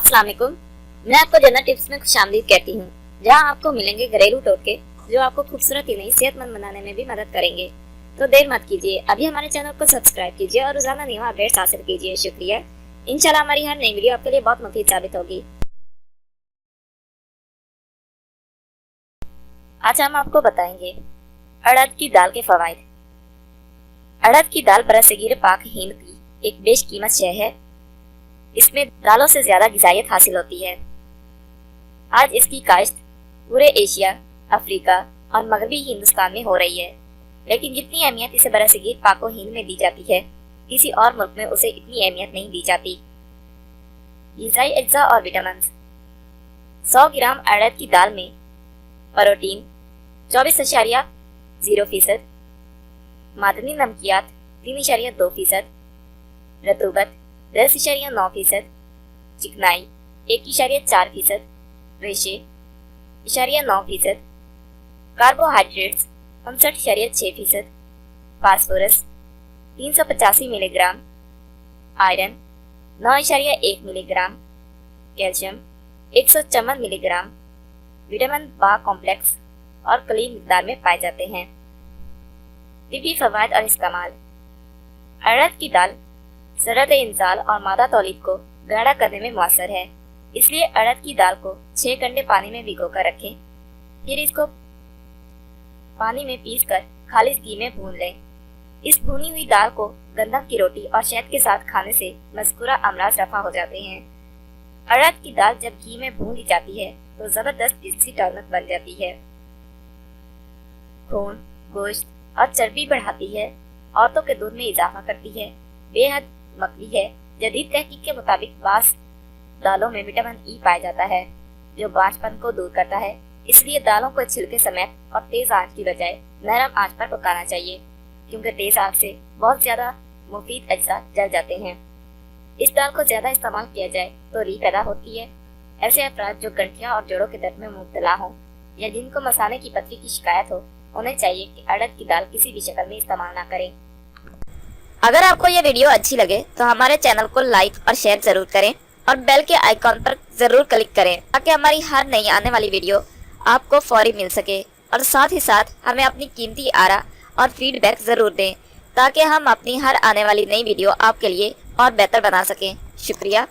अस्सलाम वालेकुम। मैं आपको जन्नत टिप्स में खुशामदीद कहती हूँ, जहाँ आपको मिलेंगे घरेलू टोटके जो आपको खूबसूरत ही नहीं सेहतमंद बनाने में भी मदद करेंगे। तो देर मत कीजिए, अभी हमारे चैनल को सब्सक्राइब कीजिए और रोजाना नई अपडेट्स हासिल कीजिए। शुक्रिया। इंशाल्लाह हमारी हर नई वीडियो आपके लिए बहुत मुफीद साबित होगी। आज हम आपको बताएंगे अड़द की दाल के फवाइद। अड़द की दाल बरसगीर पाक हिंद की एक बेशकीमत शय है। इसमें दालों से ज्यादा ग़िज़ाइयत हासिल होती है। आज इसकी काश्त पूरे एशिया, अफ्रीका और मगरबी हिंदुस्तान में हो रही है, लेकिन जितनी अहमियत इसे बरसगीर पाक हिंद में दी जाती है, किसी और मुल्क में उसे इतनी अहमियत नहीं दी जाती। ग़िज़ाई अज्जा और विटामिन। 100 ग्राम अड़द की दाल में प्रोटीन 24.0%, मादनी नमकियात 3.2%, रतूबत 10.9%, चिकनाई 1.4%, रेशे 9%, carbohydrates 59.6%, phosphorus 385 milligram, iron 9.1 milligram, calcium 154 milligram, vitamin बा कॉम्प्लेक्स और कलील मिकदार में पाए जाते हैं। तिब्बी फवाइद और इस्तेमाल। अड़द की दाल सरद इंजाल और मादा तौलीद को गाढ़ा करने में मुअस्सर है, इसलिए अड़द की दाल को 6 घंटे पानी में भिगो कर रखें। फिर इसको पानी में पीसकर खालिस घी में भून लें। इस भुनी हुई दाल को गंदम की रोटी और शहद के साथ खाने से मज़कूरा अमराज रफा हो जाते हैं। अड़द की दाल जब घी में भून ली जाती है तो जबरदस्त जिनसी टॉनिक बन जाती है। खून, गोश्त और चर्बी बढ़ाती है, औरतों के दूध में इजाफा करती है, बेहद मकली है। जदीद तहकीक के मुताबिक बास दालों में विटामिन ई पाया जाता है, जो बांझपन को दूर करता है। इसलिए दालों को छिलके समेत और तेज आंच की बजाय नरम आंच पर पकाना चाहिए, क्योंकि तेज आंच से बहुत ज्यादा मुफीद अज्जा जल जाते हैं। इस दाल को ज्यादा इस्तेमाल किया जाए तो री पैदा होती है। ऐसे अफराद जो गंठिया और जोड़ों के दर्द में मुब्तला हों या जिनको मसाने की पथरी की शिकायत हो, उन्हें चाहिए कि अड़द की दाल किसी भी शक्ल में इस्तेमाल ना करें। अगर आपको ये वीडियो अच्छी लगे तो हमारे चैनल को लाइक और शेयर जरूर करें और बेल के आइकॉन पर जरूर क्लिक करें, ताकि हमारी हर नई आने वाली वीडियो आपको फौरी मिल सके। और साथ ही साथ हमें अपनी कीमती आरा और फीडबैक जरूर दें, ताकि हम अपनी हर आने वाली नई वीडियो आपके लिए और बेहतर बना सकें। शुक्रिया।